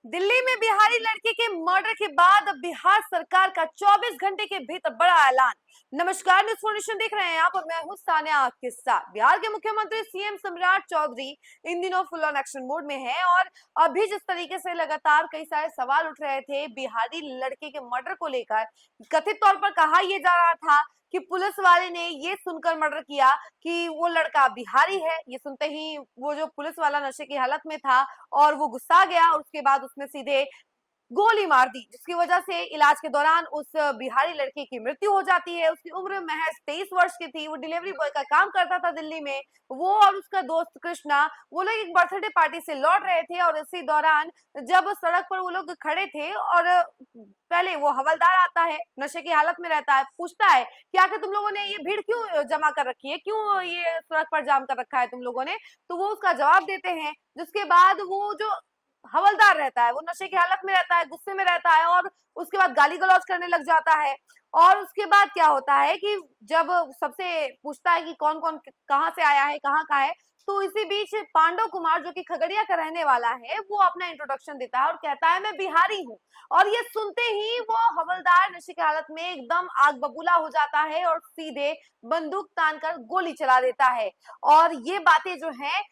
दिल्ली में बिहारी लड़की के मर्डर के बाद अब बिहार सरकार का 24 घंटे के भीतर बड़ा ऐलान। नमस्कार, न्यूज़ फोर्नेशन देख रहे हैं आप और मैं हूं सानिया आपके साथ। बिहार के मुख्यमंत्री सीएम सम्राट चौधरी इन दिनों फुल ऑन एक्शन मोड में हैं और अभी जिस तरीके से लगातार कई सारे सवाल उठ रहे थे बिहारी लड़के के मर्डर को लेकर, कथित तौर पर कहा यह जा रहा था कि पुलिस वाले ने ये सुनकर मर्डर किया कि वो लड़का बिहारी है। ये सुनते ही वो जो पुलिस वाला नशे की हालत में था और वो गुस्सा गया और उसके बाद उसने सीधे गोली मार दी, जिसकी वजह से इलाज के दौरान उस बिहारी लड़के की मृत्यु हो जाती है। उसकी उम्र महज 23 वर्ष की थी। वो डिलीवरी बॉय का काम करता था दिल्ली में। वो और उसका दोस्त कृष्णा, वो लोग एक बर्थडे पार्टी से लौट रहे थे और इसी दौरान जब सड़क पर वो लोग खड़े थे और पहले वो हवलदार आता है, नशे की हालत में रहता है, पूछता है कि आखिर तुम लोगों ने ये भीड़ क्यों जमा कर रखी है, क्यों ये सड़क पर जाम कर रखा है तुम लोगों ने। तो वो उसका जवाब देते हैं, जिसके बाद वो जो हवलदार रहता है वो नशे की हालत में रहता है, गुस्से में रहता है और उसके बाद गाली गलौज करने लग जाता है। और उसके बाद क्या होता है कि जब सबसे पूछता है कि कौन कौन कहाँ से आया है, कहाँ का है, तो इसी बीच पांडव कुमार जो कि खगड़िया का रहने वाला है वो अपना इंट्रोडक्शन देता है और कहता है मैं बिहारी हूँ। और ये सुनते ही वो हवलदार नशे की हालत में एकदम आग बबूला हो जाता है और सीधे बंदूक तानकर गोली चला देता है। और ये बातें जो है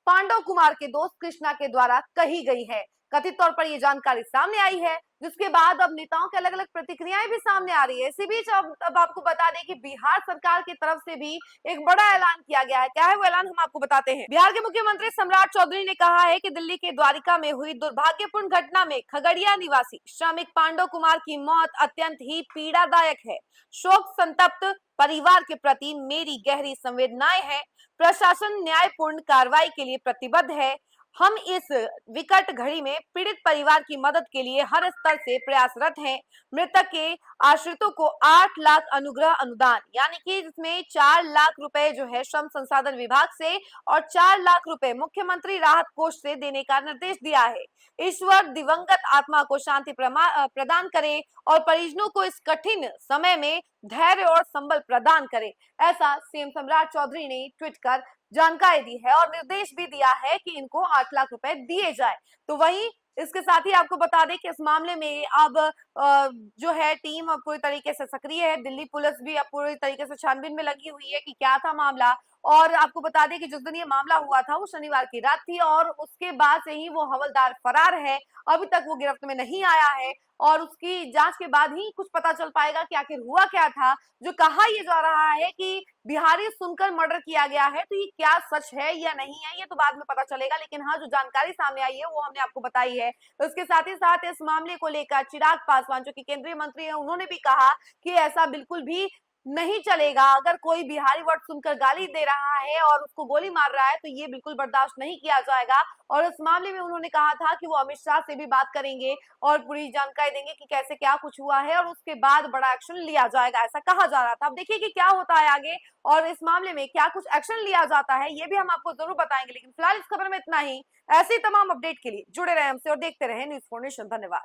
पांडव कुमार के दोस्त कृष्णा के द्वारा कही गई है। कथित तौर पर यह जानकारी सामने आई है, जिसके बाद अब नेताओं की अलग अलग प्रतिक्रियाएं भी सामने आ रही है। इसी बीच अब आपको बता दें कि बिहार सरकार की तरफ से भी एक बड़ा ऐलान किया गया है। क्या है वो ऐलान, हम आपको बताते हैं। बिहार के मुख्यमंत्री सम्राट चौधरी ने कहा है कि दिल्ली के द्वारिका में हुई दुर्भाग्यपूर्ण घटना में खगड़िया निवासी श्रमिक पांडव कुमार की मौत अत्यंत ही पीड़ादायक है। शोक संतप्त परिवार के प्रति मेरी गहरी संवेदनाएं हैं। प्रशासन न्यायपूर्ण कार्रवाई के लिए प्रतिबद्ध है। हम इस विकट घड़ी में पीड़ित परिवार की मदद के लिए हर स्तर से प्रयासरत हैं। मृतक के आश्रितों को 8 लाख अनुग्रह अनुदान, यानी कि जिसमें 4 लाख रुपए जो है श्रम संसाधन विभाग से और 4 लाख रुपए मुख्यमंत्री राहत कोष से देने का निर्देश दिया है। ईश्वर दिवंगत आत्मा को शांति प्रदान करे और परिजनों को इस कठिन समय में धैर्य और संबल प्रदान करे, ऐसा सीएम सम्राट चौधरी ने ट्वीट कर जानकारी दी है और निर्देश भी दिया है कि इनको 8 लाख रुपए दिए जाए। तो वहीं इसके साथ ही आपको बता दें कि इस मामले में अब जो है टीम अब पूरी तरीके से सक्रिय है। दिल्ली पुलिस भी अब पूरी तरीके से छानबीन में लगी हुई है कि क्या था मामला। और आपको बता दें कि जिस दिन ये मामला हुआ था वो शनिवार की रात थी और उसके बाद से ही वो हवलदार फरार है। अभी तक वो गिरफ्त में नहीं आया है और उसकी जांच के बाद ही कुछ पता चल पाएगा कि आखिर हुआ क्या था। जो कहा यह जा रहा है कि बिहारी सुनकर मर्डर किया गया है, तो ये क्या सच है या नहीं है ये तो बाद में पता चलेगा, लेकिन हाँ जो जानकारी सामने आई है वो हमने आपको बताई है। उसके साथ ही साथ इस मामले को लेकर चिराग पासवान जो कि केंद्रीय मंत्री है, उन्होंने भी कहा कि ऐसा बिल्कुल भी नहीं चलेगा। अगर कोई बिहारी वर्ड सुनकर गाली दे रहा है और उसको गोली मार रहा है तो ये बिल्कुल बर्दाश्त नहीं किया जाएगा। और इस मामले में उन्होंने कहा था कि वो अमित शाह से भी बात करेंगे और पूरी जानकारी देंगे कि कैसे क्या कुछ हुआ है और उसके बाद बड़ा एक्शन लिया जाएगा, ऐसा कहा जा रहा था। अब देखिए कि क्या होता है आगे और इस मामले में क्या कुछ एक्शन लिया जाता है, ये भी हम आपको जरूर बताएंगे। लेकिन फिलहाल इस खबर में इतना ही। ऐसी तमाम अपडेट के लिए जुड़े रहे हमसे और देखते रहे न्यूज़ फोर्नेशन। धन्यवाद।